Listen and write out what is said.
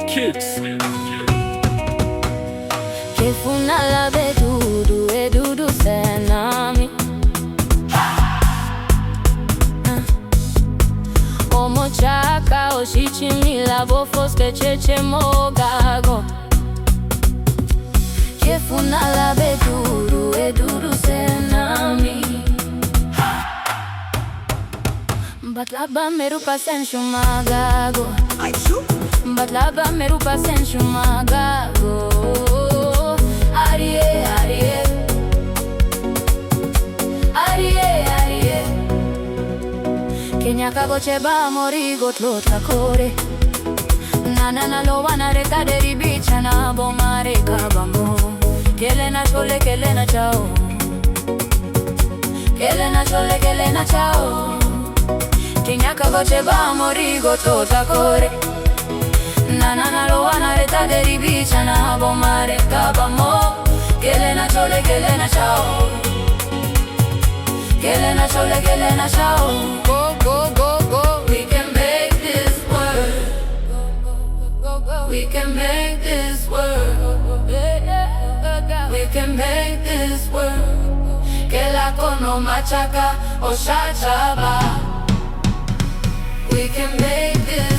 Kids. Kefuna la be Dudu, Dudu se Nami. Omo chaka oshichimila bofoske cheche mogago. Kefuna la be Dudu, Dudu se Nami. Batlaba merupa senshu magago. Batlaba merupa senshu magago. Arie, arie. Arie, arie. Kenya kago cheba morigo tlota kore. Nana lo wana reka deri bicha na bomare kabamo. Kelena chole kelena chao. Kelena chole kelena chao. Kenya kago cheba morigo tlota kore. Nana lo wana reka deri bicha na bomare kabamo. Kelena chole kelena chao. Kelena chole kelena chao. Go go go go. We can make this work. We can make this work. We can make this work. Que la cono machaca o shachaba. We can make this